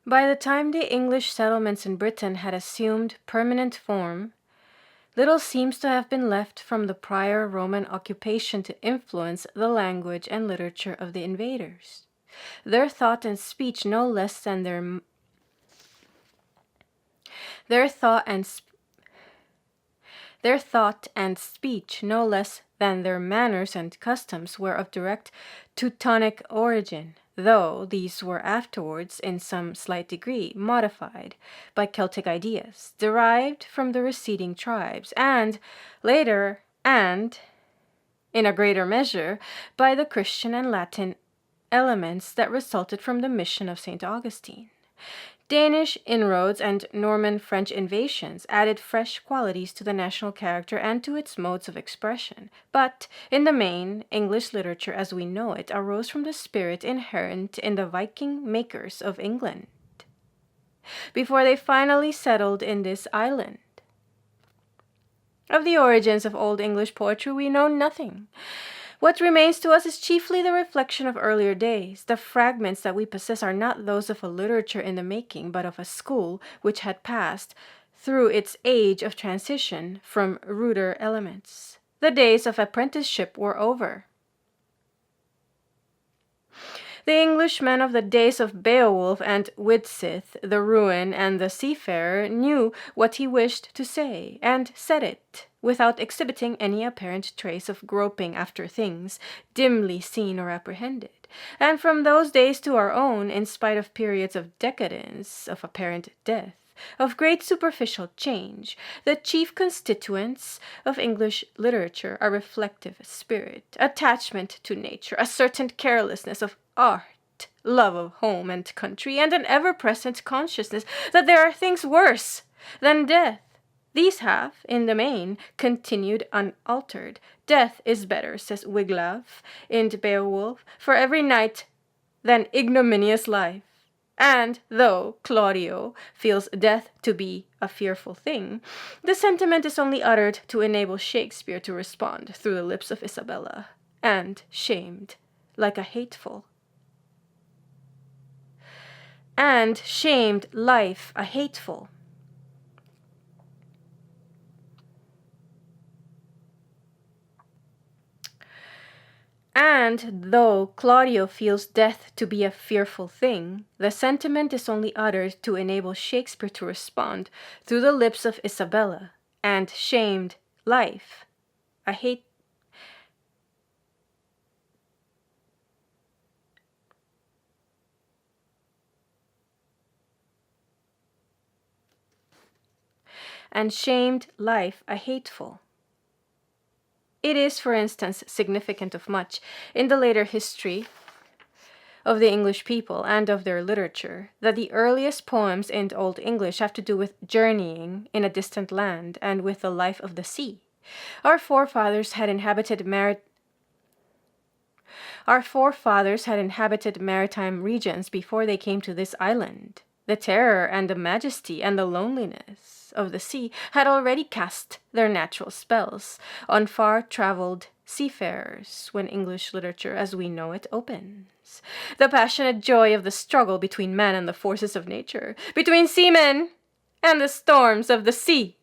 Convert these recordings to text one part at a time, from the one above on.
By the time the English settlements in Britain had assumed permanent form, little seems to have been left from the prior Roman occupation to influence the language and literature of the invaders. Their thought and speech no less than their thought and speech no less than their manners and customs were of direct Teutonic origin, though these were afterwards in some slight degree modified by Celtic ideas, derived from the receding tribes, and later, and in a greater measure, by the Christian and Latin elements that resulted from the mission of St. Augustine. Danish inroads and Norman French invasions added fresh qualities to the national character and to its modes of expression. But, in the main, English literature as we know it arose from the spirit inherent in the Viking makers of England, before they finally settled in this island. Of the origins of Old English poetry we know nothing. What remains to us is chiefly the reflection of earlier days. The fragments that we possess are not those of a literature in the making, but of a school which had passed through its age of transition from ruder elements. The days of apprenticeship were over. The Englishmen of the days of Beowulf and Widsith, the Ruin, and the Seafarer knew what he wished to say, and said it, without exhibiting any apparent trace of groping after things dimly seen or apprehended. And from those days to our own, in spite of periods of decadence, of apparent death, of great superficial change, the chief constituents of English literature are reflective spirit, attachment to nature, a certain carelessness of art, love of home and country, and an ever-present consciousness that there are things worse than death. These have, in the main, continued unaltered. Death is better, says Wiglaf in Beowulf, for every night than ignominious life. And though Claudio feels death to be a fearful thing, the sentiment is only uttered to enable Shakespeare to respond through the lips of Isabella, and shamed like a hateful. And shamed life a hateful. And though Claudio feels death to be a fearful thing, the sentiment is only uttered to enable Shakespeare to respond through the lips of Isabella, and shamed life a hate. And shamed life a hateful. It is, for instance, significant of much in the later history of the English people and of their literature that the earliest poems in Old English have to do with journeying in a distant land and with the life of the sea. Our forefathers had inhabited maritime regions before they came to this island. The terror and the majesty and the loneliness of the sea had already cast their natural spells on far-traveled seafarers when English literature as we know it opens. The passionate joy of the struggle between man and the forces of nature, between seamen and the storms of the sea,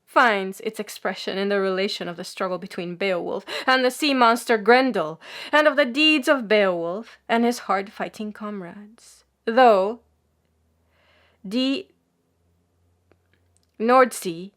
finds its expression in the relation of the struggle between Beowulf and the sea monster Grendel, and of the deeds of Beowulf and his hard-fighting comrades. Though Die Nordsee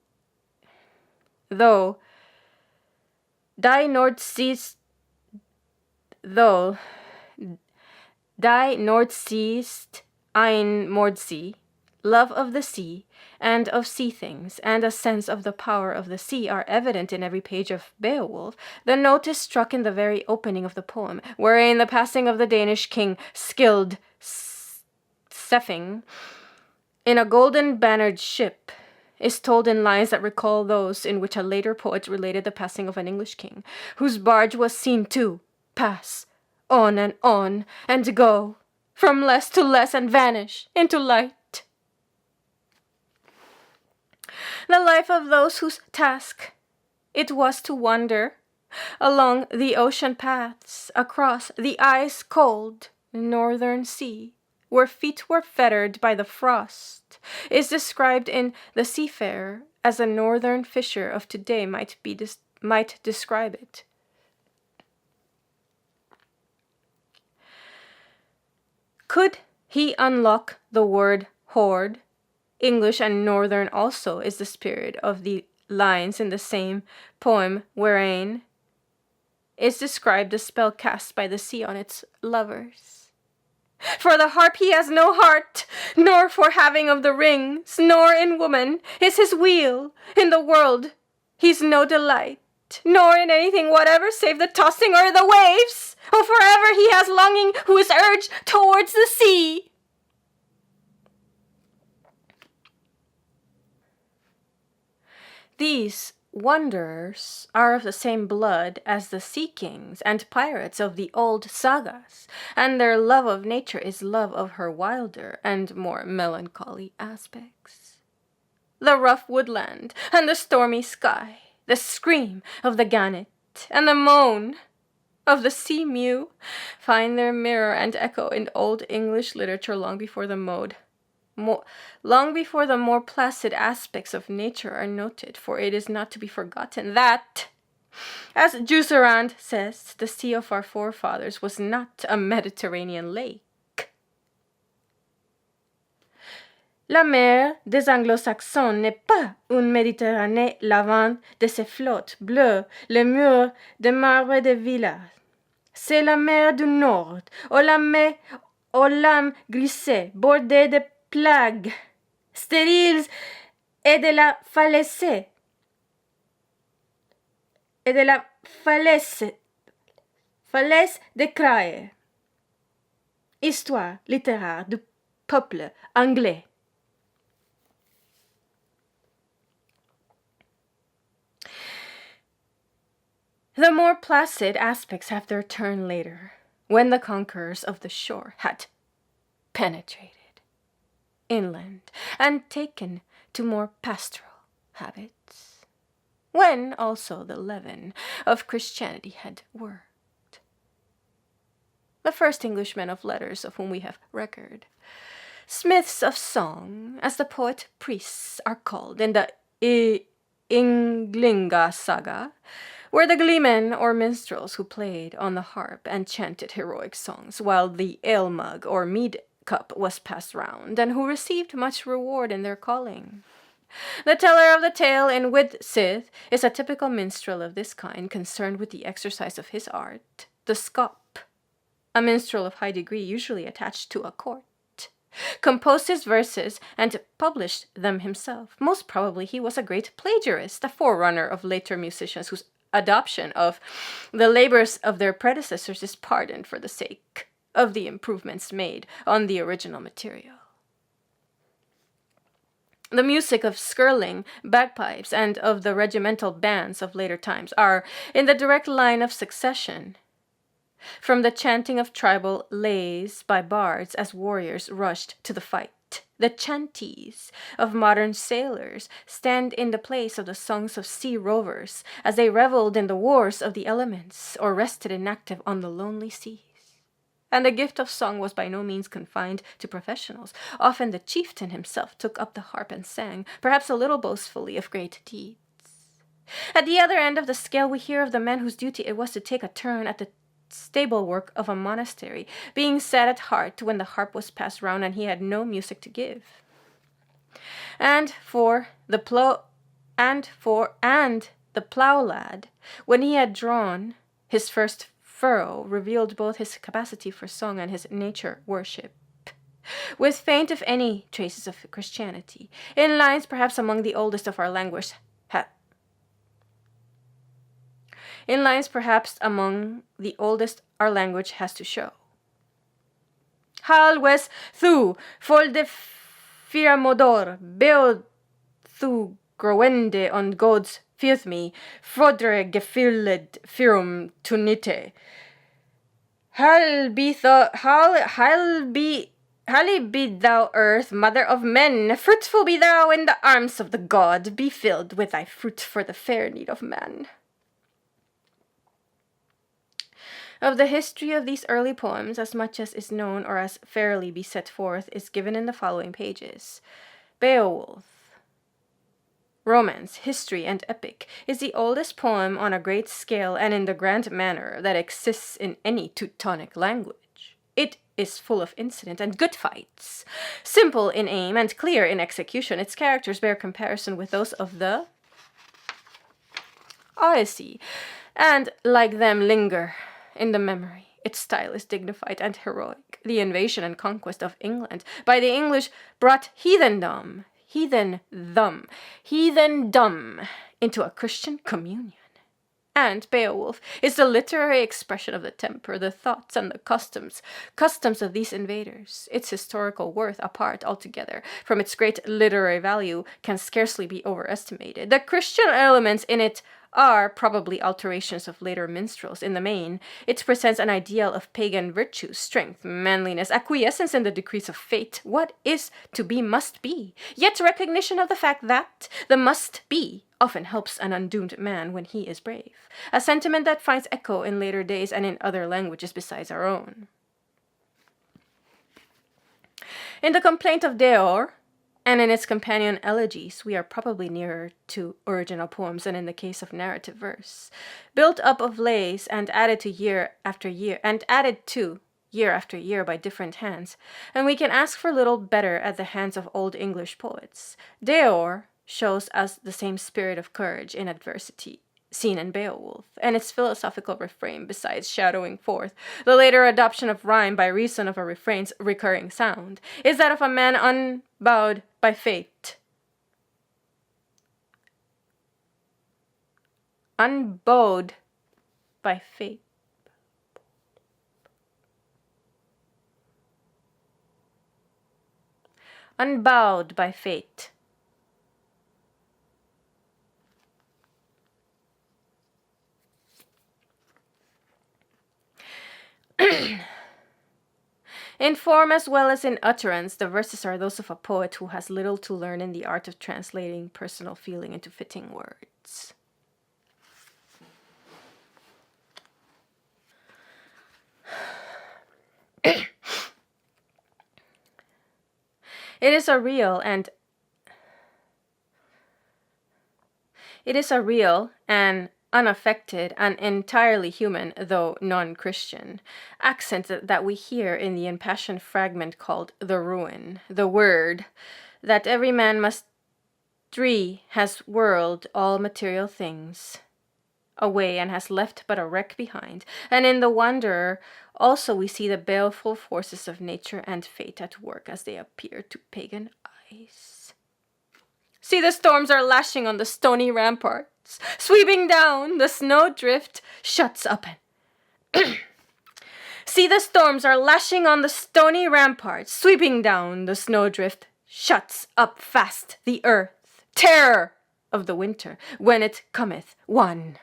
ein Mordsee, love of the sea and of sea things, and a sense of the power of the sea are evident in every page of Beowulf, the note is struck in the very opening of the poem, wherein the passing of the Danish king Skuld Sefing in a golden-bannered ship is told in lines that recall those in which a later poet related the passing of an English king, whose barge was seen to pass on, and go from less to less, and vanish into light. The life of those whose task it was to wander along the ocean paths across the ice-cold northern sea, where feet were fettered by the frost, is described in The Seafarer as a northern fisher of today might describe it. Could he unlock the word hoard? English and northern also is the spirit of the lines in the same poem wherein is described the spell cast by the sea on its lovers. For the harp he has no heart, nor for having of the rings, nor in woman is his weal. In the world he's no delight, nor in anything whatever save the tossing o'er the waves. Oh, forever he has longing who is urged towards the sea. These wanderers are of the same blood as the sea kings and pirates of the old sagas, and their love of nature is love of her wilder and more melancholy aspects. The rough woodland and the stormy sky, the scream of the gannet and the moan of the sea mew find their mirror and echo in Old English literature long before the more placid aspects of nature are noted, for it is not to be forgotten that, as Jusserand says, the sea of our forefathers was not a Mediterranean lake. La mer des Anglo-Saxons n'est pas une Méditerranée lavante de ses flottes bleues, les murs de marbre de villas. C'est la mer du Nord, aux lames glissées, bordées de plagues stériles et de la falaise de Craie. Histoire littéraire du peuple anglais. The more placid aspects have their turn later, when the conquerors of the shore had penetrated inland and taken to more pastoral habits, when also the leaven of Christianity had worked. The first Englishmen of letters of whom we have record, smiths of song, as the poet priests are called in the Ynglinga saga, were the gleemen or minstrels who played on the harp and chanted heroic songs, while the ale-mug or mead cup was passed round, and who received much reward in their calling. The teller of the tale in Widsith is a typical minstrel of this kind, concerned with the exercise of his art, the scop, a minstrel of high degree usually attached to a court, composed his verses and published them himself. Most probably he was a great plagiarist, a forerunner of later musicians whose adoption of the labors of their predecessors is pardoned for the sake of the improvements made on the original material. The music of skirling, bagpipes, and of the regimental bands of later times are in the direct line of succession from the chanting of tribal lays by bards as warriors rushed to the fight. The chanties of modern sailors stand in the place of the songs of sea rovers as they reveled in the wars of the elements or rested inactive on the lonely seas. And the gift of song was by no means confined to professionals. Often the chieftain himself took up the harp and sang, perhaps a little boastfully, of great deeds. At the other end of the scale we hear of the men whose duty it was to take a turn at the stable work of a monastery, being sad at heart when the harp was passed round and he had no music to give. And the plough lad, when he had drawn his first furrow, revealed both his capacity for song and his nature worship, with faint, if any, traces of Christianity, in lines perhaps among the oldest of our language has to show. Hal wes thu, fol de firamodor, beod thu growende on gods me, frodre gefilled firum tunite. Halle be thou earth, mother of men, fruitful be thou in the arms of the god, be filled with thy fruit for the fair need of man. Of the history of these early poems, as much as is known or as fairly be set forth is given in the following pages. Beowulf, romance, history, and epic, is the oldest poem on a great scale and in the grand manner that exists in any Teutonic language. It is full of incident and good fights. Simple in aim and clear in execution, its characters bear comparison with those of the Odyssey, and like them linger in the memory. Its style is dignified and heroic. The invasion and conquest of England by the English brought heathendom into a Christian communion. And Beowulf is the literary expression of the temper, the thoughts, and the customs of these invaders. Its historical worth, apart altogether from its great literary value, can scarcely be overestimated. The Christian elements in it are probably alterations of later minstrels. In the main, it presents an ideal of pagan virtues, strength, manliness, acquiescence in the decrees of fate. What is to be must be, yet recognition of the fact that the must be often helps an undoomed man when he is brave, a sentiment that finds echo in later days and in other languages besides our own. In the Complaint of Deor, and in its companion elegies, we are probably nearer to original poems than in the case of narrative verse, built up of lays and added to year after year by different hands, and we can ask for little better at the hands of Old English poets. Deor shows us the same spirit of courage in adversity seen in Beowulf, and its philosophical refrain, besides shadowing forth the later adoption of rhyme by reason of a refrain's recurring sound, is that of a man unbowed by fate. Unbowed by fate. Unbowed by fate. In form as well as in utterance, the verses are those of a poet who has little to learn in the art of translating personal feeling into fitting words. It is a real and unaffected and entirely human, though non-Christian, accent that we hear in the impassioned fragment called The Ruin, the word that every man must has whirled all material things away and has left but a wreck behind. And in The Wanderer also we see the baleful forces of nature and fate at work as they appear to pagan eyes. See, the storms are lashing on the stony ramparts, sweeping down, the snowdrift shuts up. See, the storms are lashing on the stony ramparts, sweeping down, the snowdrift shuts up fast the earth. Terror of the winter, when it cometh one.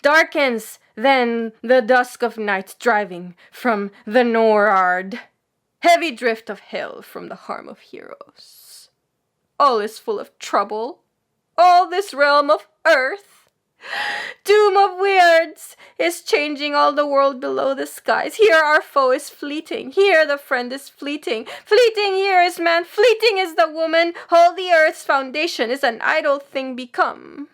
Darkens then the dusk of night, driving from the Norard, heavy drift of hell from the harm of heroes. All is full of trouble, all this realm of earth. Doom of weirds is changing all the world below the skies. Here our foe is fleeting, here the friend is fleeting. Fleeting here is man, fleeting is the woman. All the earth's foundation is an idle thing become.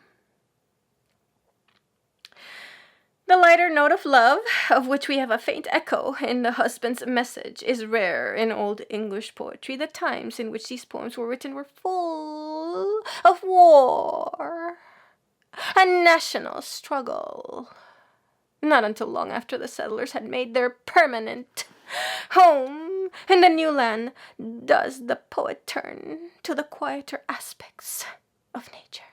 The lighter note of love, of which we have a faint echo in the husband's message, is rare in Old English poetry. The times in which these poems were written were full of war and national struggle. Not until long after the settlers had made their permanent home in the new land does the poet turn to the quieter aspects of nature,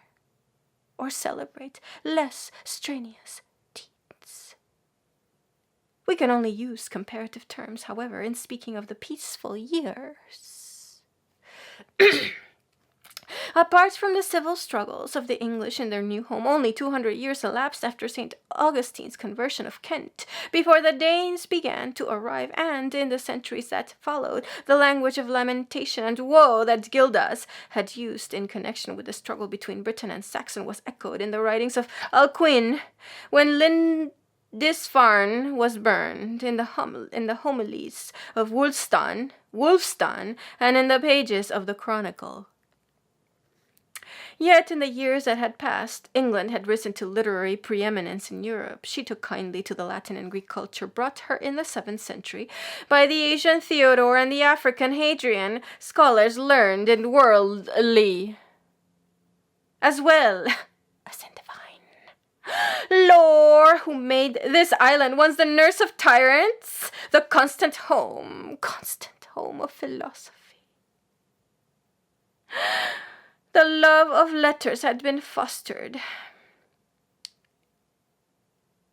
or celebrate less strenuous deeds. We can only use comparative terms, however, in speaking of the peaceful years. Apart from the civil struggles of the English in their new home, only 200 years elapsed after St. Augustine's conversion of Kent before the Danes began to arrive, and in the centuries that followed, the language of lamentation and woe that Gildas had used in connection with the struggle between Briton and Saxon was echoed in the writings of Alcuin when This farn was burned in the homilies of Wulfstan, and in the pages of the Chronicle. Yet in the years that had passed, England had risen to literary preeminence in Europe. She took kindly to the Latin and Greek culture brought her in the 7th century by the Asian Theodore and the African Hadrian, scholars learned and worldly, as well as in divine lore, who made this island once the nurse of tyrants, the constant home of philosophy. The love of letters had been fostered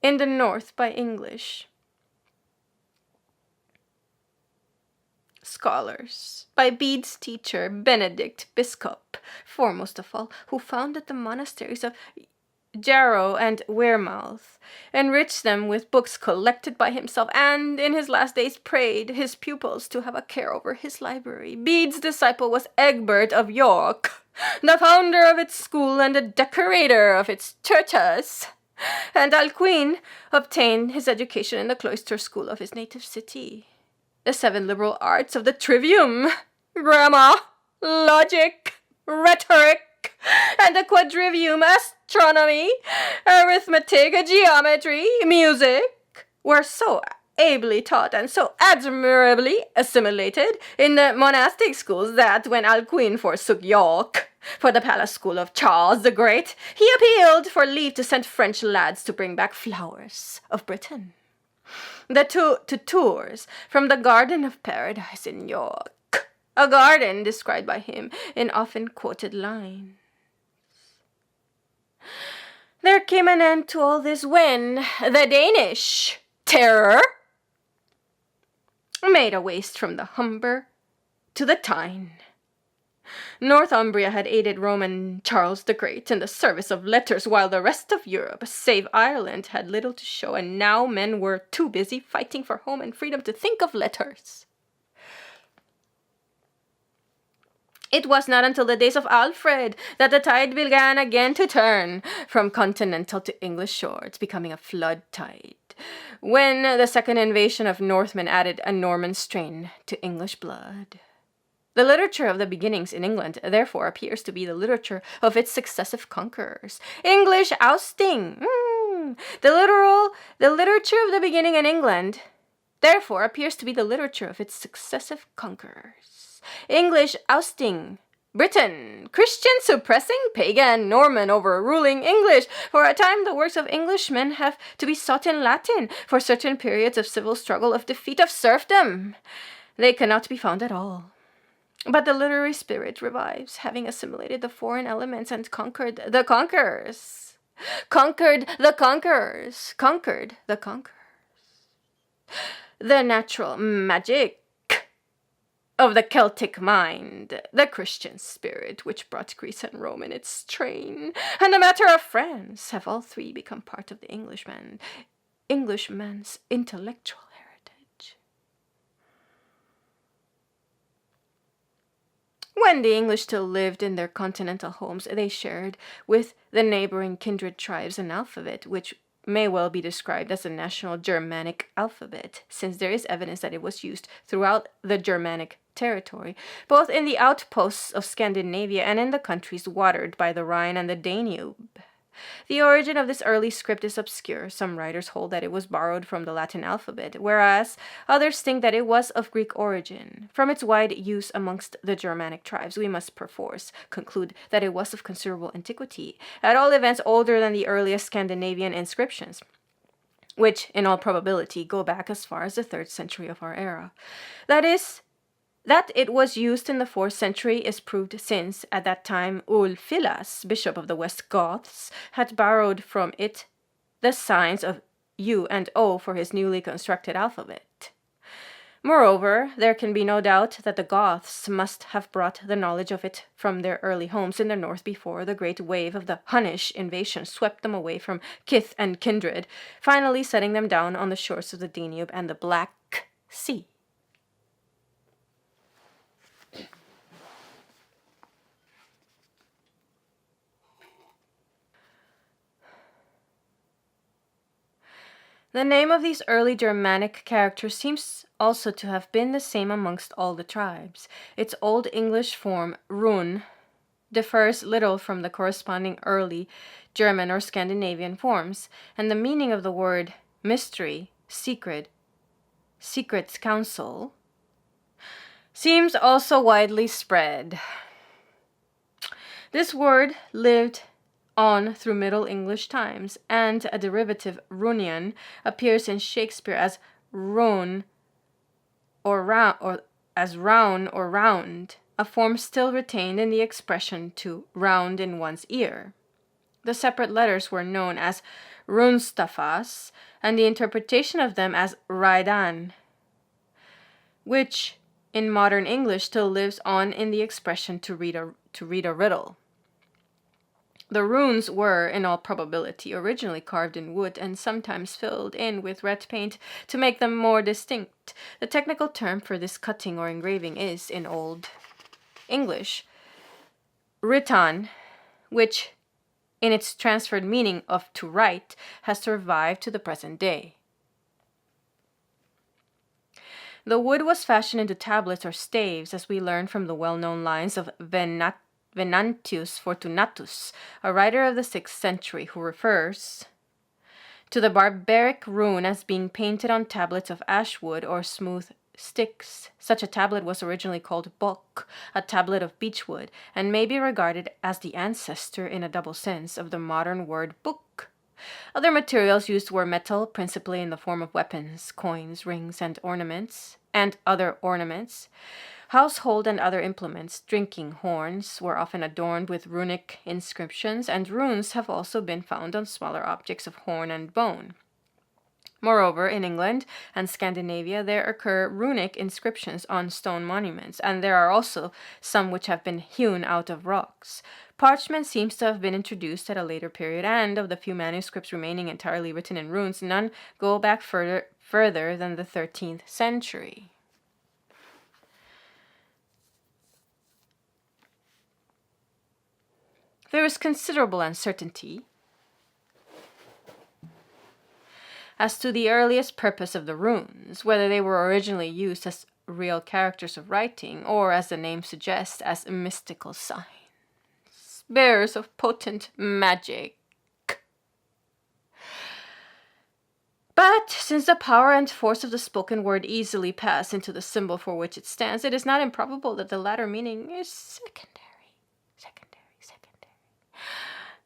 in the north by English scholars, by Bede's teacher, Benedict, Biscop, foremost of all, who founded the monasteries of Jarrow and Wearmouth, enriched them with books collected by himself, and in his last days prayed his pupils to have a care over his library. Bede's disciple was Egbert of York, the founder of its school and the decorator of its churches, and Alcuin obtained his education in the cloister school of his native city. The 7 liberal arts of the trivium, grammar, logic, rhetoric, and the quadrivium, astronomy, arithmetic, geometry, music, were so ably taught and so admirably assimilated in the monastic schools that when Alcuin forsook York for the palace school of Charles the Great, he appealed for leave to send French lads to bring back flowers of Britain. To tours from the Garden of Paradise in York, a garden described by him in often quoted lines. There came an end to all this when the Danish terror made a waste from the Humber to the Tyne. Northumbria had aided Roman Charles the Great in the service of letters, while the rest of Europe, save Ireland, had little to show, and now men were too busy fighting for home and freedom to think of letters. It was not until the days of Alfred that the tide began again to turn from continental to English shores, becoming a flood tide, when the second invasion of Northmen added a Norman strain to English blood. The literature of the beginnings in England, therefore, appears to be the literature of its successive conquerors. English ousting. The literature of the beginning in England, therefore, appears to be the literature of its successive conquerors. English ousting Britain, Christian suppressing, pagan, Norman overruling English. For a time the works of Englishmen have to be sought in Latin, for certain periods of civil struggle, of defeat, of serfdom. They cannot be found at all. But the literary spirit revives, having assimilated the foreign elements and conquered the conquerors. The natural magic of the Celtic mind, the Christian spirit which brought Greece and Rome in its train, and the matter of France, have all three become part of the Englishman's intellectual heritage. When the English still lived in their continental homes, they shared with the neighboring kindred tribes an alphabet which may well be described as a national Germanic alphabet, since there is evidence that it was used throughout the Germanic territory, both in the outposts of Scandinavia and in the countries watered by the Rhine and the Danube. The origin of this early script is obscure. Some writers hold that it was borrowed from the Latin alphabet, whereas others think that it was of Greek origin. From its wide use amongst the Germanic tribes, we must perforce conclude that it was of considerable antiquity, at all events older than the earliest Scandinavian inscriptions, which, in all probability, go back as far as the 3rd century of our era. That it was used in the 4th century is proved since, at that time, Ulfilas, bishop of the West Goths, had borrowed from it the signs of U and O for his newly constructed alphabet. Moreover, there can be no doubt that the Goths must have brought the knowledge of it from their early homes in the north before the great wave of the Hunnish invasion swept them away from kith and kindred, finally setting them down on the shores of the Danube and the Black Sea. The name of these early Germanic characters seems also to have been the same amongst all the tribes. Its Old English form, run, differs little from the corresponding early German or Scandinavian forms, and the meaning of the word mystery, secret, secret's counsel, seems also widely spread. This word lived on through Middle English times, and a derivative runion appears in Shakespeare as roun or round, or as round or round, a form still retained in the expression to round in one's ear. The separate letters were known as runstafas, and the interpretation of them as raidan, which in modern English still lives on in the expression to read a riddle. The runes were, in all probability, originally carved in wood and sometimes filled in with red paint to make them more distinct. The technical term for this cutting or engraving is, in Old English, ritan, which, in its transferred meaning of to write, has survived to the present day. The wood was fashioned into tablets or staves, as we learn from the well-known lines of Venantius Fortunatus, a writer of the 6th century, who refers to the barbaric rune as being painted on tablets of ash wood or smooth sticks. Such a tablet was originally called bok, a tablet of beechwood, and may be regarded as the ancestor, in a double sense, of the modern word book. Other materials used were metal, principally in the form of weapons, coins, rings, and other ornaments. Household and other implements, drinking horns, were often adorned with runic inscriptions, and runes have also been found on smaller objects of horn and bone. Moreover, in England and Scandinavia, there occur runic inscriptions on stone monuments, and there are also some which have been hewn out of rocks. Parchment seems to have been introduced at a later period, and of the few manuscripts remaining entirely written in runes, none go back further than the 13th century. There is considerable uncertainty as to the earliest purpose of the runes, whether they were originally used as real characters of writing, or, as the name suggests, as mystical signs, bearers of potent magic. But since the power and force of the spoken word easily pass into the symbol for which it stands, it is not improbable that the latter meaning is secondary.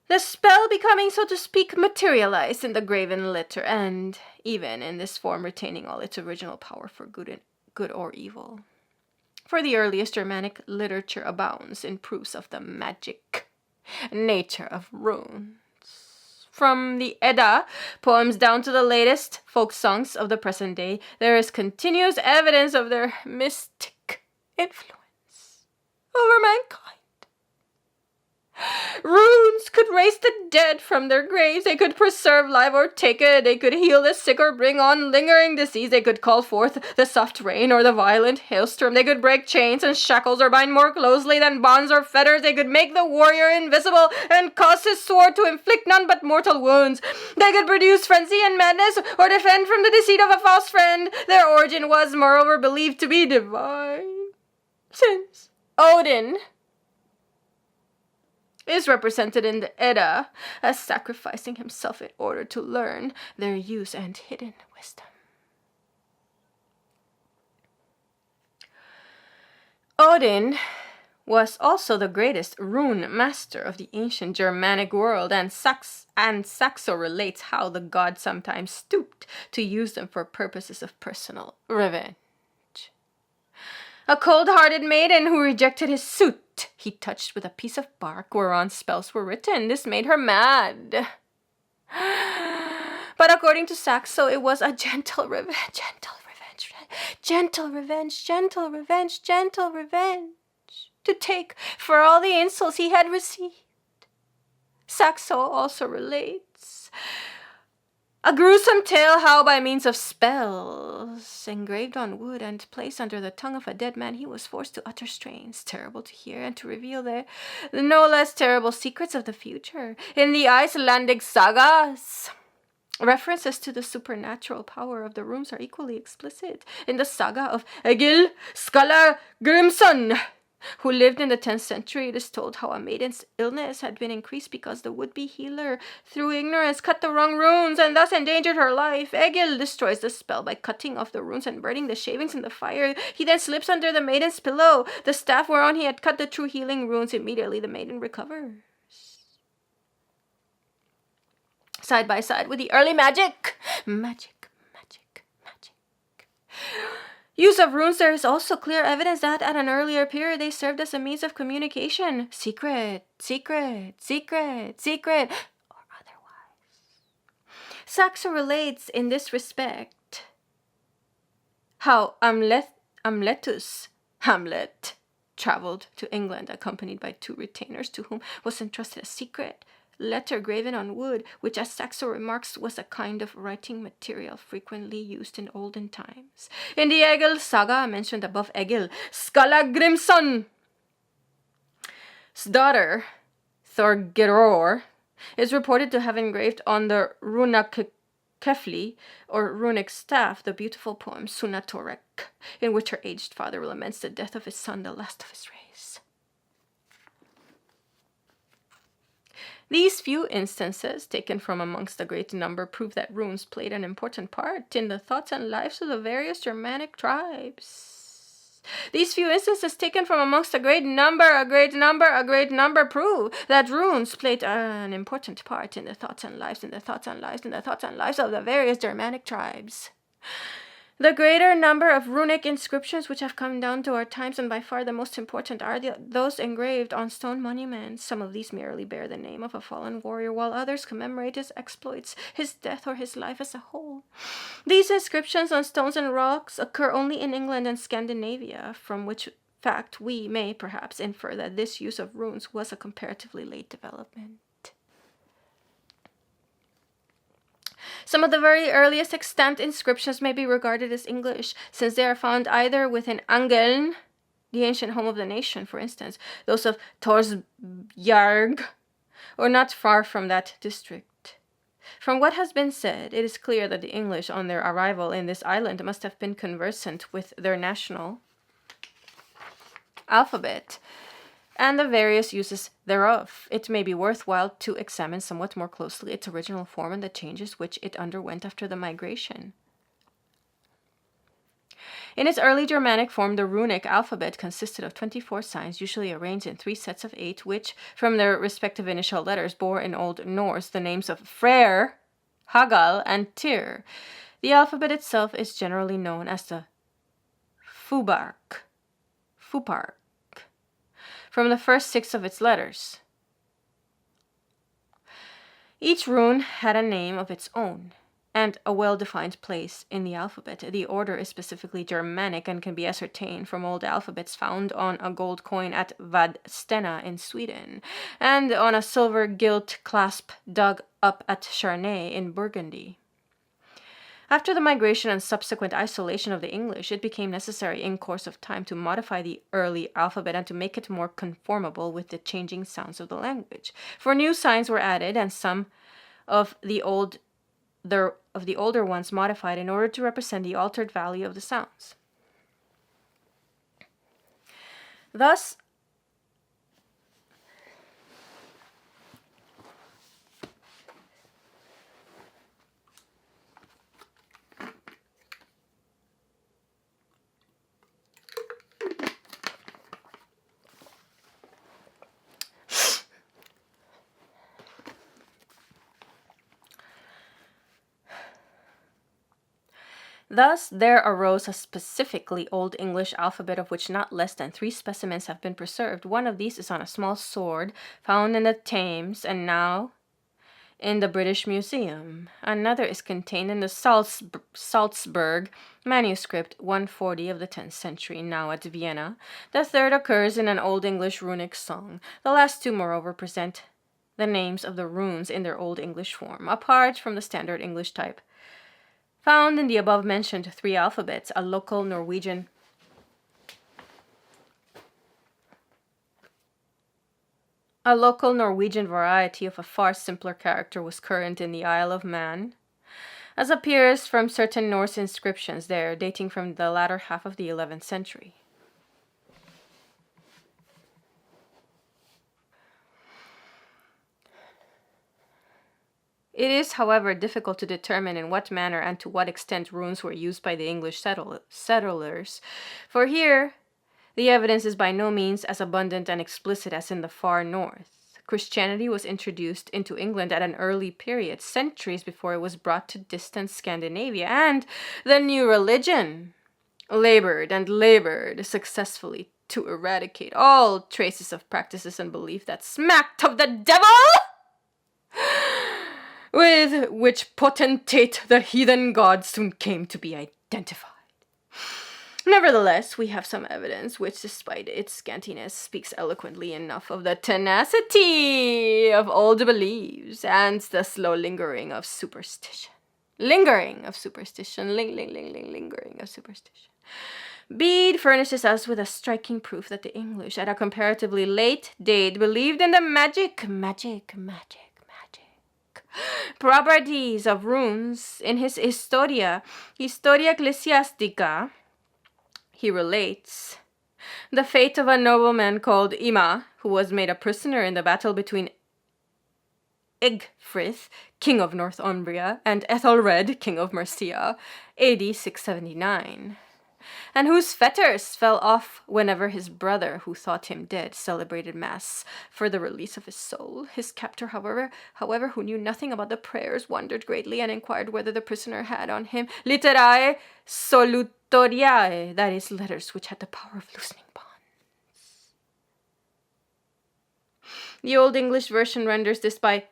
The spell becoming, so to speak, materialized in the graven letter, and even in this form retaining all its original power for good or evil. For the earliest Germanic literature abounds in proofs of the magic nature of runes. From the Edda poems down to the latest folk songs of the present day, there is continuous evidence of their mystic influence over mankind. Runes could raise the dead from their graves. They could preserve life or take it. They could heal the sick or bring on lingering disease. They could call forth the soft rain or the violent hailstorm. They could break chains and shackles or bind more closely than bonds or fetters. They could make the warrior invisible and cause his sword to inflict none but mortal wounds. They could produce frenzy and madness or defend from the deceit of a false friend. Their origin was, moreover, believed to be divine, since Odin is represented in the Edda as sacrificing himself in order to learn their use and hidden wisdom. Odin was also the greatest rune master of the ancient Germanic world, and Saxo relates how the god sometimes stooped to use them for purposes of personal revenge. A cold-hearted maiden who rejected his suit he touched with a piece of bark whereon spells were written. This made her mad. But according to Saxo, it was a gentle revenge, to take for all the insults he had received. Saxo also relates a gruesome tale how, by means of spells engraved on wood and placed under the tongue of a dead man, he was forced to utter strains terrible to hear and to reveal the no less terrible secrets of the future. In the Icelandic sagas, References to the supernatural power of the runes are equally explicit. In the saga of Egil Skallagrimsson, who lived in the 10th century, it is told how a maiden's illness had been increased because the would-be healer, through ignorance, cut the wrong runes and thus endangered her life. Egil destroys the spell by cutting off the runes and burning the shavings in the fire. He then slips under the maiden's pillow the staff whereon he had cut the true healing runes. Immediately the maiden recovers. Side by side with the early magic. Use of runes, there is also clear evidence that at an earlier period they served as a means of communication. Secret, or otherwise. Saxo relates in this respect how Hamlet traveled to England accompanied by 2 retainers to whom was entrusted a secret letter graven on wood, which, as Saxo remarks, was a kind of writing material frequently used in olden times. In the Egil saga mentioned above, Egil Skallagrimsson's daughter, Thorgeror, is reported to have engraved on the runakefli, or runic staff, the beautiful poem Sunatorek, in which her aged father laments the death of his son, the last of his race. These few instances, taken from amongst a great number, prove that runes played an important part in the thoughts and lives of the various Germanic tribes. These few instances, taken from amongst a great number, prove that runes played an important part in the thoughts and lives of the various Germanic tribes. The greater number of runic inscriptions which have come down to our times, and by far the most important, are those engraved on stone monuments. Some of these merely bear the name of a fallen warrior, while others commemorate his exploits, his death, or his life as a whole. These inscriptions on stones and rocks occur only in England and Scandinavia, from which fact we may perhaps infer that this use of runes was a comparatively late development. Some of the very earliest extant inscriptions may be regarded as English, since they are found either within Angeln, the ancient home of the nation, for instance, those of Torsbjerg, or not far from that district. From what has been said, it is clear that the English, on their arrival in this island, must have been conversant with their national alphabet and the various uses thereof. It may be worthwhile to examine somewhat more closely its original form and the changes which it underwent after the migration. In its early Germanic form, the runic alphabet consisted of 24 signs, usually arranged in 3 sets of 8, which, from their respective initial letters, bore in Old Norse the names of Freyr, Hagal, and Tyr. The alphabet itself is generally known as the Fubark, from the first 6 of its letters. Each rune had a name of its own and a well-defined place in the alphabet. The order is specifically Germanic and can be ascertained from old alphabets found on a gold coin at Vadstena in Sweden and on a silver gilt clasp dug up at Charnay in Burgundy. After the migration and subsequent isolation of the English, it became necessary in course of time to modify the early alphabet and to make it more conformable with the changing sounds of the language. For new signs were added, and some of the older ones modified in order to represent the altered value of the sounds. Thus, there arose a specifically Old English alphabet of which not less than 3 specimens have been preserved. One of these is on a small sword found in the Thames and now in the British Museum. Another is contained in the Salzburg manuscript 140 of the 10th century, now at Vienna. The third occurs in an Old English runic song. The last 2, moreover, present the names of the runes in their Old English form, apart from the standard English type found in the above-mentioned 3 alphabets. A local Norwegian variety of a far simpler character was current in the Isle of Man, as appears from certain Norse inscriptions there dating from the latter half of the 11th century. It is, however, difficult to determine in what manner and to what extent runes were used by the English settlers, for here the evidence is by no means as abundant and explicit as in the far north. Christianity was introduced into England at an early period, centuries before it was brought to distant Scandinavia, and the new religion labored successfully to eradicate all traces of practices and belief that smacked of the devil, with which potentate the heathen gods soon came to be identified. Nevertheless, we have some evidence which, despite its scantiness, speaks eloquently enough of the tenacity of old beliefs and the slow lingering of superstition. Lingering of superstition. Bede furnishes us with a striking proof that the English, at a comparatively late date, believed in the magic properties of runes. In his Historia Ecclesiastica, he relates the fate of a nobleman called Ima, who was made a prisoner in the battle between Egfrith, king of Northumbria, and Ethelred, king of Mercia, AD 679, and whose fetters fell off whenever his brother, who thought him dead, celebrated mass for the release of his soul. His captor, however, who knew nothing about the prayers, wondered greatly and inquired whether the prisoner had on him literae solutoriae, that is, letters which had the power of loosening bonds. The Old English version renders this by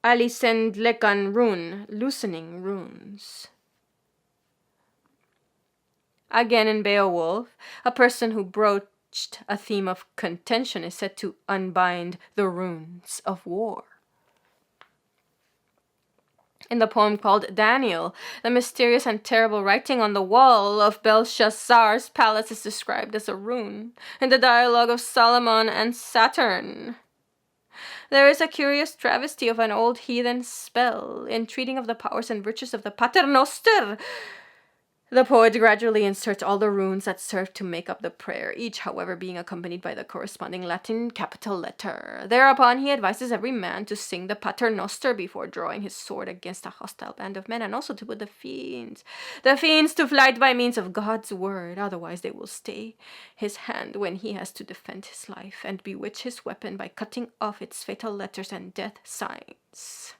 alisendlekan rune, loosening runes. Again, in Beowulf, a person who broached a theme of contention is said to unbind the runes of war. In the poem called Daniel, the mysterious and terrible writing on the wall of Belshazzar's palace is described as a rune. In the dialogue of Solomon and Saturn, there is a curious travesty of an old heathen spell. In treating of the powers and virtues of the Paternoster, the poet gradually inserts all the runes that serve to make up the prayer, each, however, being accompanied by the corresponding Latin capital letter. Thereupon he advises every man to sing the Paternoster before drawing his sword against a hostile band of men, and also to put the fiends to flight by means of God's word, otherwise they will stay his hand when he has to defend his life, and bewitch his weapon by cutting off its fatal letters and death signs.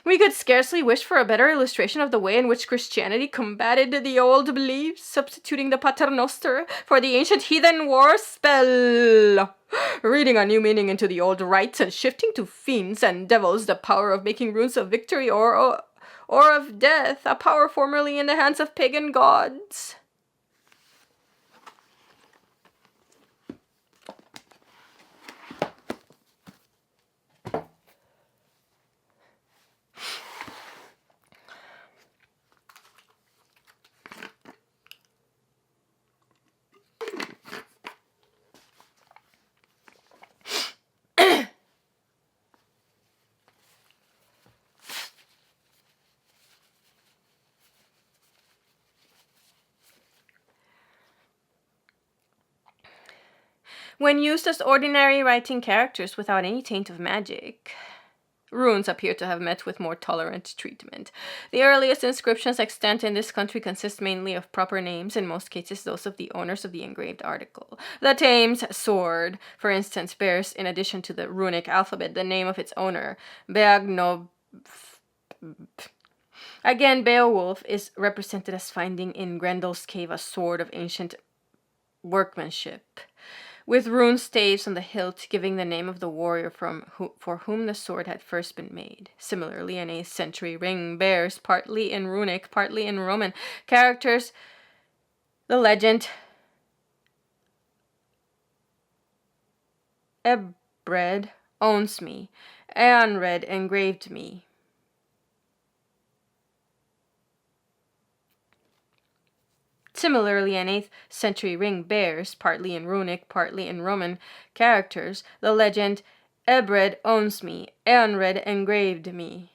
We could scarcely wish for a better illustration of the way in which Christianity combated the old beliefs, substituting the Paternoster for the ancient heathen war spell, reading a new meaning into the old rites, and shifting to fiends and devils the power of making runes of victory or of death, a power formerly in the hands of pagan gods. When used as ordinary writing characters without any taint of magic, runes appear to have met with more tolerant treatment. The earliest inscriptions extant in this country consist mainly of proper names, in most cases those of the owners of the engraved article. The Thames sword, for instance, bears, in addition to the runic alphabet, the name of its owner, Beagnob. Again, Beowulf is represented as finding in Grendel's cave a sword of ancient workmanship, with rune staves on the hilt giving the name of the warrior for whom the sword had first been made. Similarly, an 8th century ring bears, partly in runic, partly in Roman characters, the legend Ebred owns me, Eanred engraved me. Similarly, an 8th century ring bears, partly in runic, partly in Roman characters, the legend Ebred owns me, Eanred engraved me.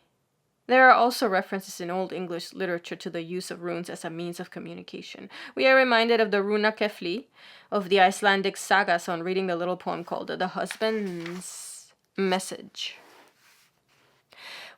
There are also references in Old English literature to the use of runes as a means of communication. We are reminded of the Runa Kefli of the Icelandic sagas on reading the little poem called The Husband's Message,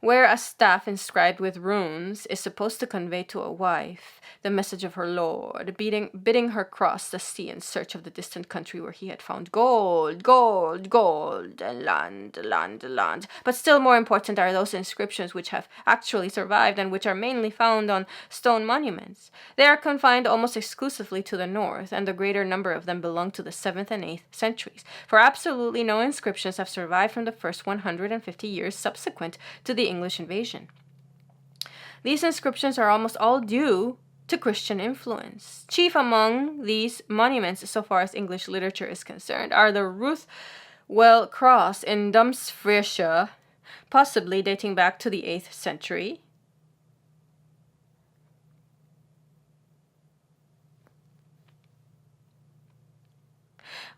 where a staff inscribed with runes is supposed to convey to a wife the message of her lord, bidding her cross the sea in search of the distant country where he had found gold, gold, gold, and land, land, land. But still more important are those inscriptions which have actually survived and which are mainly found on stone monuments. They are confined almost exclusively to the north, and the greater number of them belong to the 7th and 8th centuries, for absolutely no inscriptions have survived from the first 150 years subsequent to the English invasion. These inscriptions are almost all due to Christian influence. Chief among these monuments, so far as English literature is concerned, are the Ruthwell Cross in Dumfriesshire, possibly dating back to the 8th century,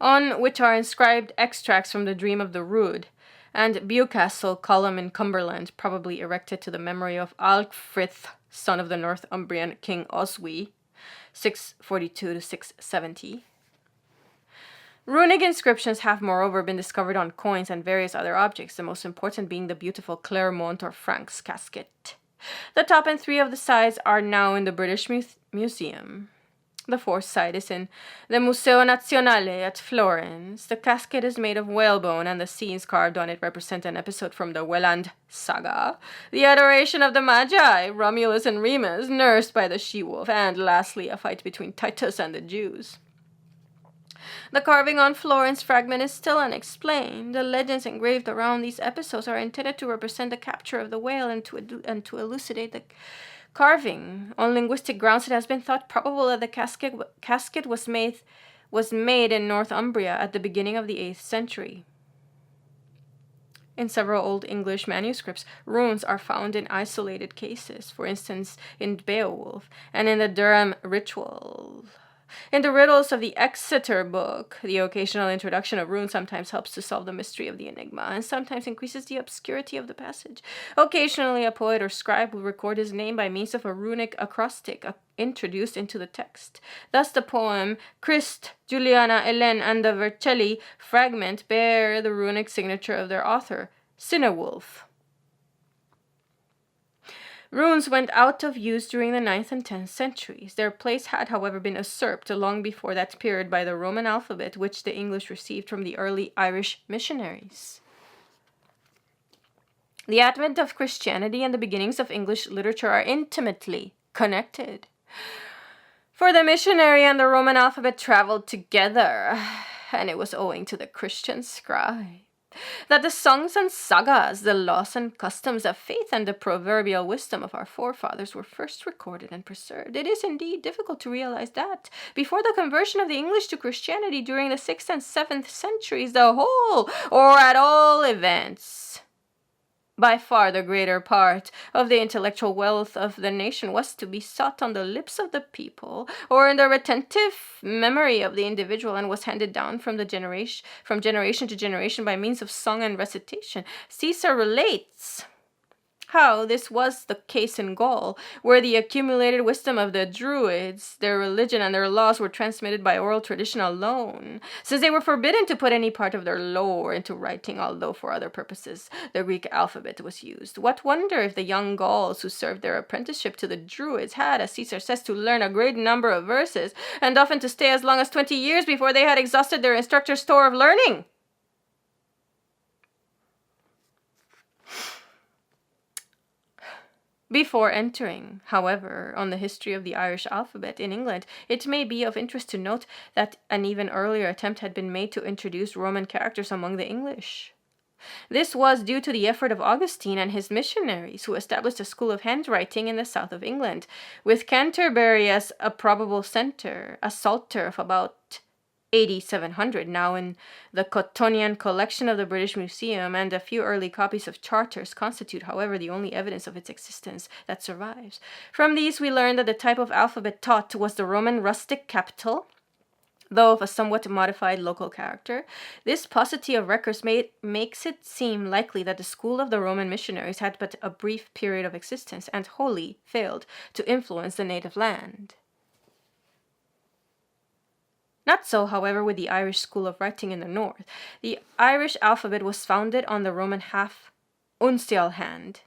on which are inscribed extracts from the Dream of the Rood, and Bewcastle column in Cumberland, probably erected to the memory of Alfrith, son of the Northumbrian King Oswy, 642 to 670. Runic inscriptions have moreover been discovered on coins and various other objects, the most important being the beautiful Clermont or Frank's casket. The top and 3 of the sides are now in the British Museum. The 4th side is in the Museo Nazionale at Florence. The casket is made of whalebone, and the scenes carved on it represent an episode from the Welland saga, the adoration of the Magi, Romulus and Remus, nursed by the she-wolf, and lastly a fight between Titus and the Jews. The carving on Florence fragment is still unexplained. The legends engraved around these episodes are intended to represent the capture of the whale and to elucidate the carving. On linguistic grounds, it has been thought probable that the casket was made in Northumbria at the beginning of the 8th century. In several Old English manuscripts, runes are found in isolated cases, for instance in Beowulf and in the Durham Ritual. In the riddles of the Exeter book, the occasional introduction of runes sometimes helps to solve the mystery of the enigma, and sometimes increases the obscurity of the passage. Occasionally, a poet or scribe will record his name by means of a runic acrostic introduced into the text. Thus, the poem Christ, Juliana, Hélène, and the Vercelli fragment bear the runic signature of their author, Cinewulf. Runes went out of use during the 9th and 10th centuries. Their place had, however, been usurped long before that period by the Roman alphabet, which the English received from the early Irish missionaries. The advent of Christianity and the beginnings of English literature are intimately connected, for the missionary and the Roman alphabet traveled together, and it was owing to the Christian scribe that the songs and sagas, the laws and customs of faith, and the proverbial wisdom of our forefathers were first recorded and preserved. It is indeed difficult to realize that, before the conversion of the English to Christianity during the 6th and 7th centuries, the whole, or at all events, by far the greater part of the intellectual wealth of the nation was to be sought on the lips of the people, or in the retentive memory of the individual, and was handed down from generation to generation by means of song and recitation. Caesar relates how this was the case in Gaul, where the accumulated wisdom of the Druids, their religion, and their laws were transmitted by oral tradition alone, since they were forbidden to put any part of their lore into writing, although for other purposes the Greek alphabet was used. What wonder if the young Gauls who served their apprenticeship to the Druids had, as Caesar says, to learn a great number of verses, and often to stay as long as 20 years before they had exhausted their instructor's store of learning. Before entering, however, on the history of the Irish alphabet in England, it may be of interest to note that an even earlier attempt had been made to introduce Roman characters among the English. This was due to the effort of Augustine and his missionaries, who established a school of handwriting in the south of England, with Canterbury as a probable center, a psalter of about 8700 now in the Cottonian collection of the British Museum, and a few early copies of charters constitute, however, the only evidence of its existence that survives. From these we learn that the type of alphabet taught was the Roman rustic capital, Though of a somewhat modified local character, this paucity of records makes it seem likely that the school of the Roman missionaries had but a brief period of existence and wholly failed to influence the native land. Not so, however, with the Irish school of writing in the north. The Irish alphabet was founded on the Roman half-uncial hand,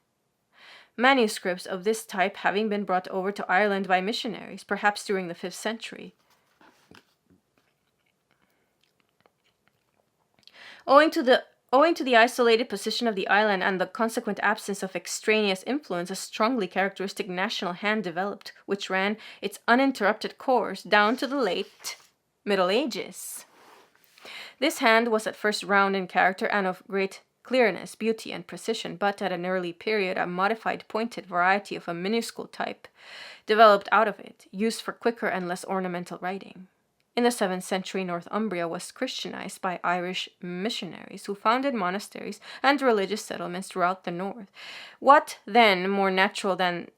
manuscripts of this type having been brought over to Ireland by missionaries, perhaps during the 5th century. Owing to the isolated position of the island and the consequent absence of extraneous influence, a strongly characteristic national hand developed, which ran its uninterrupted course down to the late Middle Ages. This hand was at first round in character and of great clearness, beauty, and precision, but at an early period a modified pointed variety of a minuscule type developed out of it, used for quicker and less ornamental writing. In the 7th century, Northumbria was Christianized by Irish missionaries who founded monasteries and religious settlements throughout the north. What, then, more natural than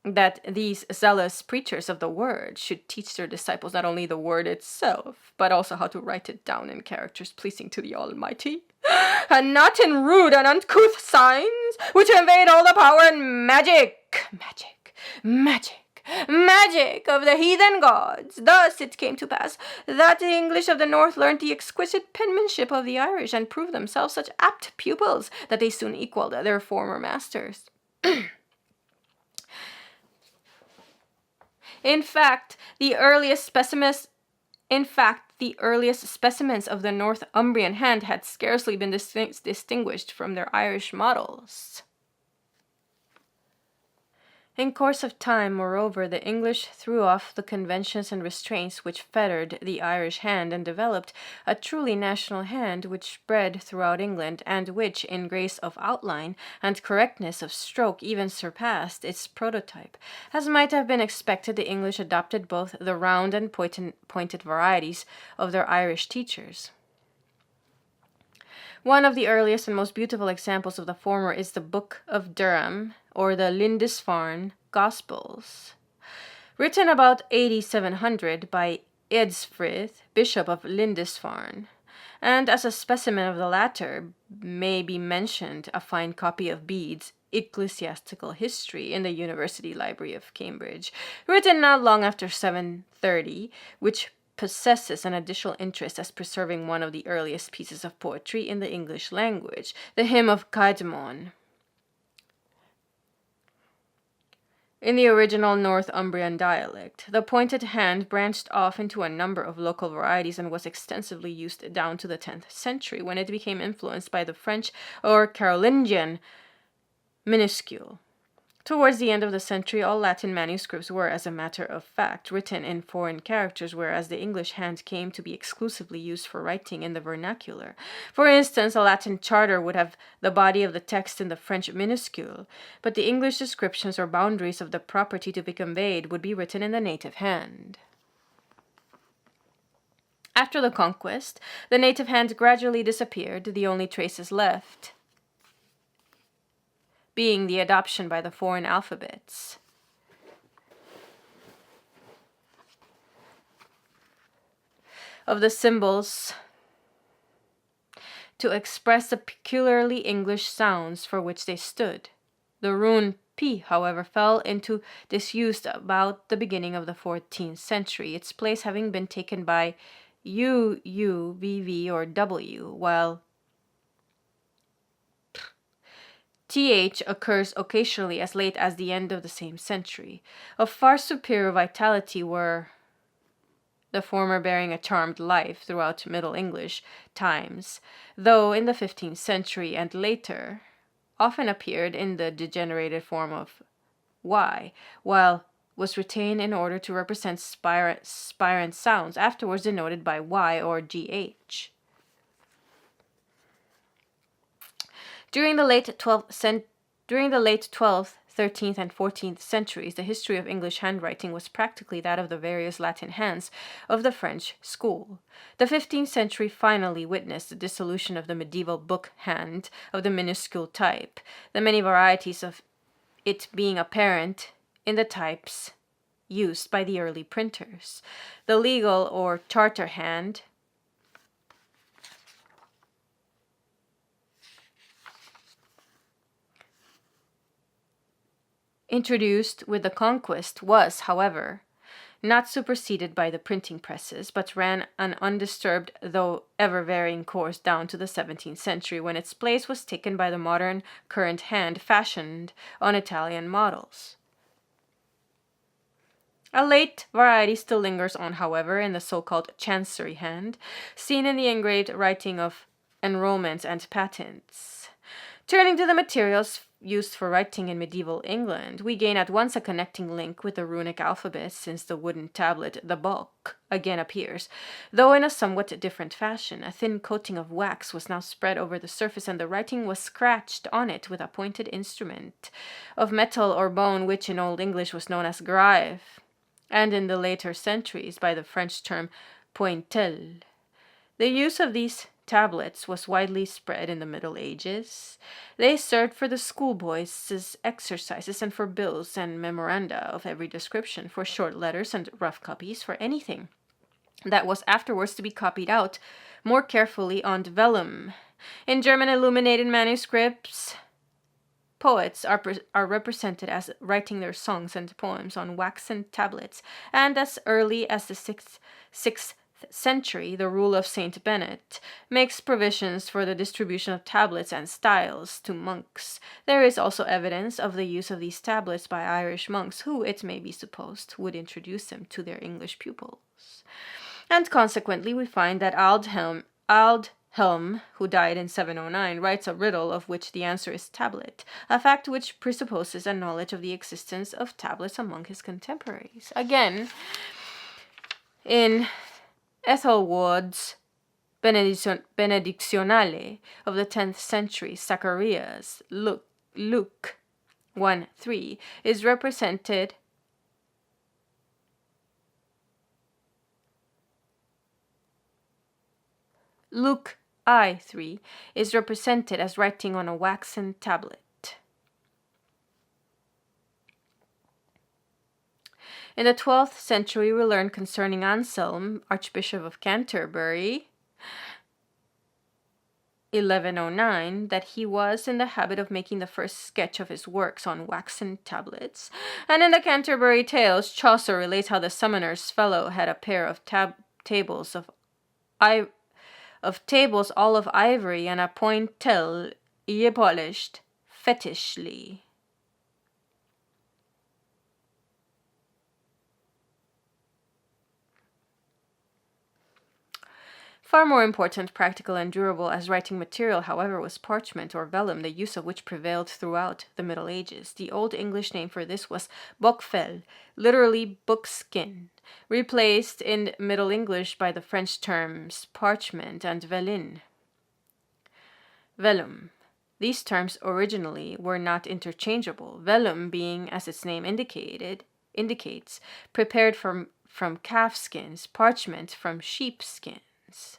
that these zealous preachers of the word should teach their disciples not only the word itself, but also how to write it down in characters pleasing to the Almighty, and not in rude and uncouth signs, which invade all the power and magic of the heathen gods. Thus it came to pass that the English of the north learned the exquisite penmanship of the Irish and proved themselves such apt pupils that they soon equaled their former masters. In fact, the earliest specimens of the Northumbrian hand had scarcely been distinguished from their Irish models. In course of time, moreover, the English threw off the conventions and restraints which fettered the Irish hand and developed a truly national hand which spread throughout England and which, in grace of outline and correctness of stroke, even surpassed its prototype. As might have been expected, the English adopted both the round and pointed varieties of their Irish teachers. One of the earliest and most beautiful examples of the former is the Book of Durham, or the Lindisfarne Gospels, written about AD 700 by Edsfrith, Bishop of Lindisfarne, and as a specimen of the latter may be mentioned a fine copy of Bede's Ecclesiastical History in the University Library of Cambridge, written not long after 730, which possesses an additional interest as preserving one of the earliest pieces of poetry in the English language, the Hymn of Caedmon. In the original Northumbrian dialect, the pointed hand branched off into a number of local varieties and was extensively used down to the 10th century, when it became influenced by the French or Carolingian minuscule. Towards the end of the century, all Latin manuscripts were, as a matter of fact, written in foreign characters, whereas the English hand came to be exclusively used for writing in the vernacular. For instance, a Latin charter would have the body of the text in the French minuscule, but the English descriptions or boundaries of the property to be conveyed would be written in the native hand. After the conquest, the native hand gradually disappeared, the only traces left being the adoption by the foreign alphabets of the symbols to express the peculiarly English sounds for which they stood. The rune P, however, fell into disuse about the beginning of the 14th century, its place having been taken by U, U, V, V, or W, while TH occurs occasionally as late as the end of the same century. Of far superior vitality were the former bearing a charmed life throughout Middle English times, though in the 15th century and later often appeared in the degenerated form of Y, while was retained in order to represent spirant sounds, afterwards denoted by Y or GH. During the late 12th, 13th, and 14th centuries, the history of English handwriting was practically that of the various Latin hands of the French school. The 15th century finally witnessed the dissolution of the medieval book hand of the minuscule type, the many varieties of it being apparent in the types used by the early printers. The legal or charter hand introduced with the conquest was, however, not superseded by the printing presses, but ran an undisturbed though ever-varying course down to the 17th century, when its place was taken by the modern current hand fashioned on Italian models. A late variety still lingers on, however, in the so-called chancery hand, seen in the engraved writing of enrollments and patents. Turning to the materials used for writing in medieval England, we gain at once a connecting link with the runic alphabet, since the wooden tablet, the book, again appears, though in a somewhat different fashion. A thin coating of wax was now spread over the surface, and the writing was scratched on it with a pointed instrument of metal or bone, which in Old English was known as grave, and in the later centuries by the French term pointel. The use of these tablets was widely spread in the Middle Ages. They served for the schoolboys' exercises and for bills and memoranda of every description, for short letters and rough copies, for anything that was afterwards to be copied out more carefully on vellum. In German illuminated manuscripts, poets are represented as writing their songs and poems on waxen tablets, and as early as the 6th century, the rule of Saint Bennet makes provisions for the distribution of tablets and styles to monks. There is also evidence of the use of these tablets by Irish monks, who, it may be supposed, would introduce them to their English pupils. And consequently, we find that Aldhelm, who died in 709, writes a riddle of which the answer is tablet, a fact which presupposes a knowledge of the existence of tablets among his contemporaries. Again, in Ethelwood's Benedictionale of the 10th century, Zacharias, Luke 1:3, is represented Luke I3 is represented as writing on a waxen tablet. In the 12th century, we learn concerning Anselm, Archbishop of Canterbury, 1109, that he was in the habit of making the first sketch of his works on waxen tablets. And in the Canterbury Tales, Chaucer relates how the summoner's fellow had a pair of tables all of ivory, and a pointel ye polished fetishly. Far more important, practical, and durable as writing material, however, was parchment or vellum, the use of which prevailed throughout the Middle Ages. The Old English name for this was bokvel, literally book-skin, replaced in Middle English by the French terms parchment and vellum. These terms originally were not interchangeable, vellum being, as its name indicates, prepared from calf skins, parchment from sheep skins.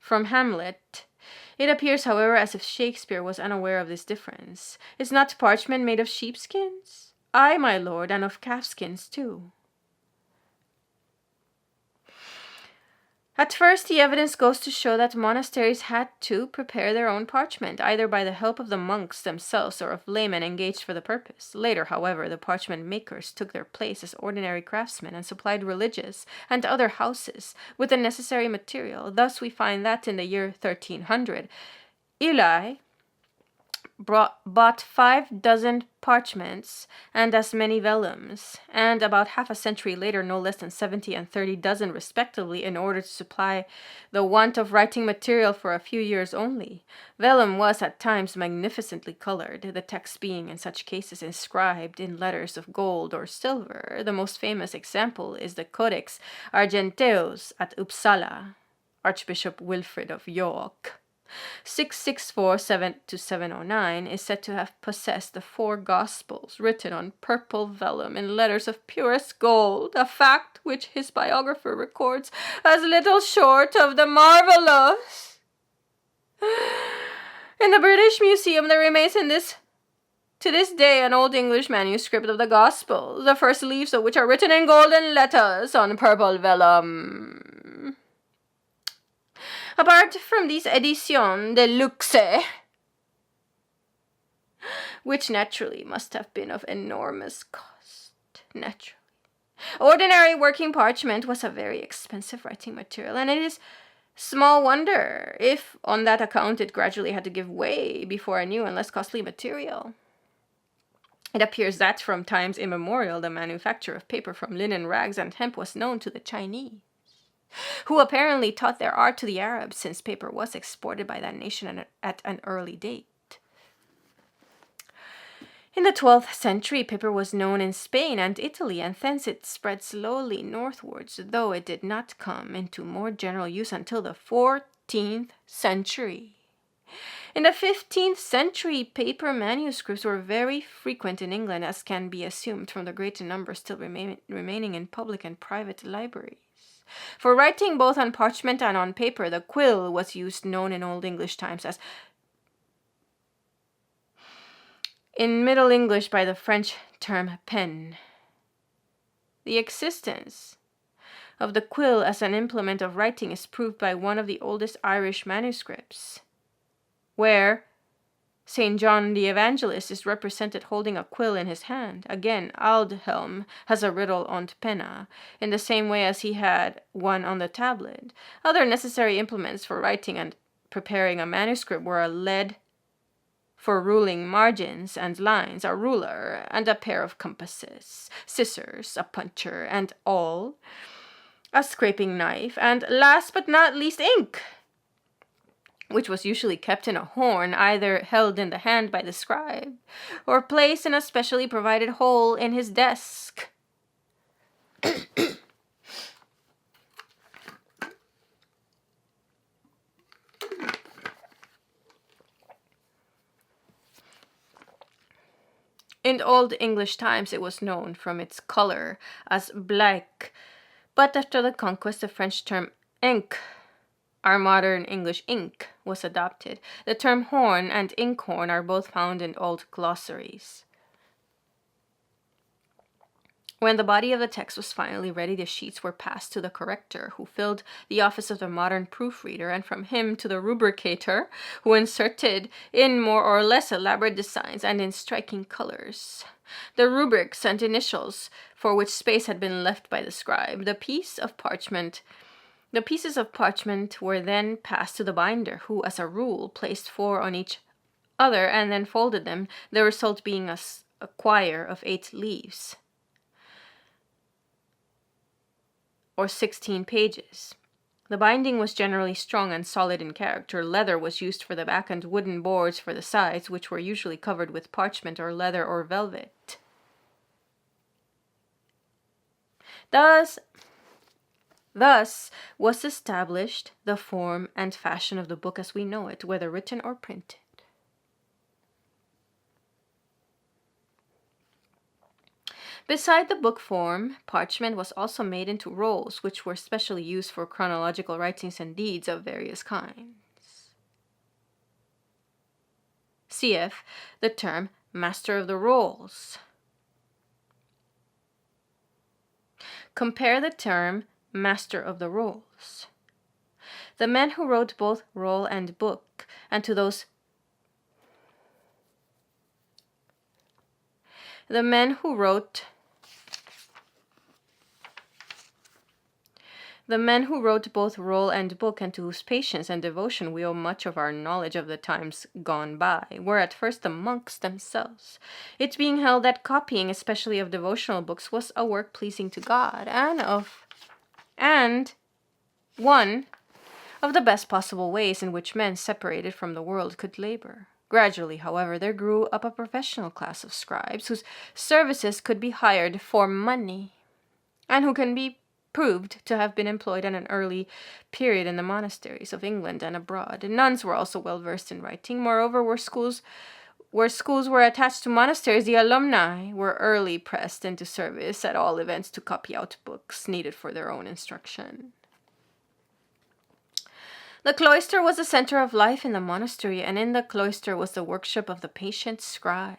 From Hamlet, it appears, however, as if Shakespeare was unaware of this difference. Is not parchment made of sheepskins? Ay, my lord, and of calfskins too. At first, the evidence goes to show that monasteries had to prepare their own parchment, either by the help of the monks themselves or of laymen engaged for the purpose. Later, however, the parchment makers took their place as ordinary craftsmen and supplied religious and other houses with the necessary material. Thus, we find that in the year 1300, Eli bought 5 dozen parchments and as many vellums, and about half a century later no less than 70 and 30 dozen respectively, in order to supply the want of writing material for a few years only. Vellum was at times magnificently colored, the text being in such cases inscribed in letters of gold or silver. The most famous example is the Codex Argenteus at Uppsala, Archbishop Wilfrid of York, 664-709, is said to have possessed the 4 Gospels written on purple vellum in letters of purest gold, a fact which his biographer records as little short of the marvelous. In the British Museum, there remains in this To this day, an Old English manuscript of the Gospels, the first leaves of which are written in golden letters on purple vellum. Apart from these editions de luxe, which naturally must have been of enormous cost, naturally, ordinary working parchment was a very expensive writing material, and it is small wonder if, on that account, it gradually had to give way before a new and less costly material. It appears that from times immemorial the manufacture of paper from linen, rags, and hemp was known to the Chinese, who apparently taught their art to the Arabs, since paper was exported by that nation at an early date. In the 12th century, paper was known in Spain and Italy, and thence it spread slowly northwards, though it did not come into more general use until the 14th century. In the 15th century, paper manuscripts were very frequent in England, as can be assumed from the great number still remaining in public and private libraries. For writing both on parchment and on paper, the quill was used, known in Old English times as in Middle English by the French term pen. The existence of the quill as an implement of writing is proved by one of the oldest Irish manuscripts, where St. John the Evangelist is represented holding a quill in his hand. Again, Aldhelm has a riddle on penna, in the same way as he had one on the tablet. Other necessary implements for writing and preparing a manuscript were a lead for ruling margins and lines, a ruler, and a pair of compasses, scissors, a puncher and awl, a scraping knife, and last but not least, ink, which was usually kept in a horn, either held in the hand by the scribe, or placed in a specially provided hole in his desk. In Old English times it was known from its color as black, but after the conquest the French term ink, our modern English ink, was adopted. The term horn and inkhorn are both found in old glossaries. When the body of the text was finally ready, the sheets were passed to the corrector, who filled the office of the modern proofreader, and from him to the rubricator, who inserted in more or less elaborate designs and in striking colors the rubrics and initials for which space had been left by the scribe. The pieces of parchment were then passed to the binder, who, as a rule, placed 4 on each other and then folded them, the result being a quire of 8 leaves, or 16 pages. The binding was generally strong and solid in character. Leather was used for the back and wooden boards for the sides, which were usually covered with parchment or leather or velvet. Thus was established the form and fashion of the book as we know it, whether written or printed. Beside the book form, parchment was also made into rolls, which were specially used for chronological writings and deeds of various kinds. Cf. the term Master of the Rolls. Compare the term Master of the Rolls. The men who wrote both roll and book, and to those The men who wrote both roll and book, and to whose patience and devotion we owe much of our knowledge of the times gone by, were at first the monks themselves, it being held that copying, especially of devotional books, was a work pleasing to God, and one of the best possible ways in which men separated from the world could labor. Gradually, however, there grew up a professional class of scribes whose services could be hired for money, and who can be proved to have been employed at an early period in the monasteries of England and abroad. Nuns were also well versed in writing. Moreover, where schools were attached to monasteries, the alumni were early pressed into service, at all events, to copy out books needed for their own instruction. The cloister was the center of life in the monastery, and in the cloister was the workshop of the patient scribe.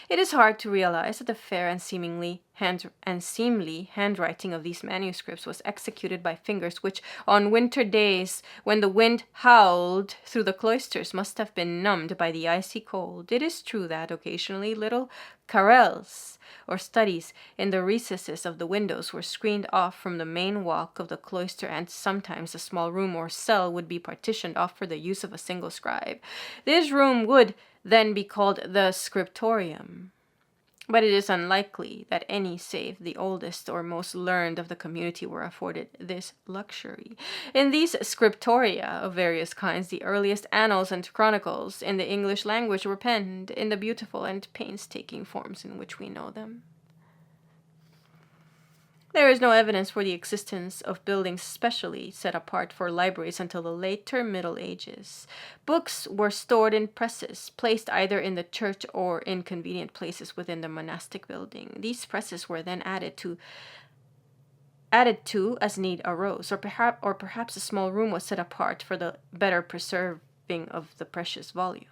It is hard to realize that the fair and seemly handwriting of these manuscripts was executed by fingers which, on winter days when the wind howled through the cloisters, must have been numbed by the icy cold. It is true that occasionally little carrels or studies in the recesses of the windows were screened off from the main walk of the cloister, and sometimes a small room or cell would be partitioned off for the use of a single scribe. This room would then be called the scriptorium. But it is unlikely that any save the oldest or most learned of the community were afforded this luxury. In these scriptoria of various kinds, the earliest annals and chronicles in the English language were penned in the beautiful and painstaking forms in which we know them. There is no evidence for the existence of buildings specially set apart for libraries until the later Middle Ages. Books were stored in presses, placed either in the church or in convenient places within the monastic building. These presses were then added to as need arose, or perhaps a small room was set apart for the better preserving of the precious volumes.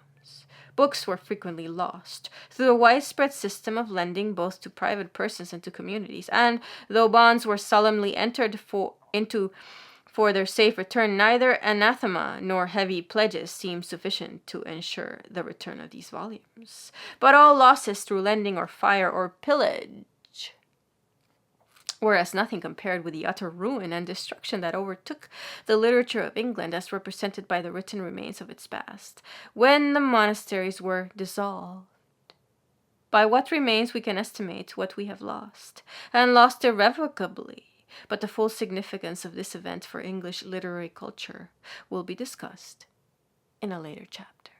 Books were frequently lost through the widespread system of lending both to private persons and to communities, and though bonds were solemnly entered into for their safe return, neither anathema nor heavy pledges seemed sufficient to ensure the return of these volumes. But all losses through lending or fire or pillage were as nothing compared with the utter ruin and destruction that overtook the literature of England as represented by the written remains of its past, when the monasteries were dissolved. By what remains we can estimate what we have lost, and lost irrevocably, but the full significance of this event for English literary culture will be discussed in a later chapter.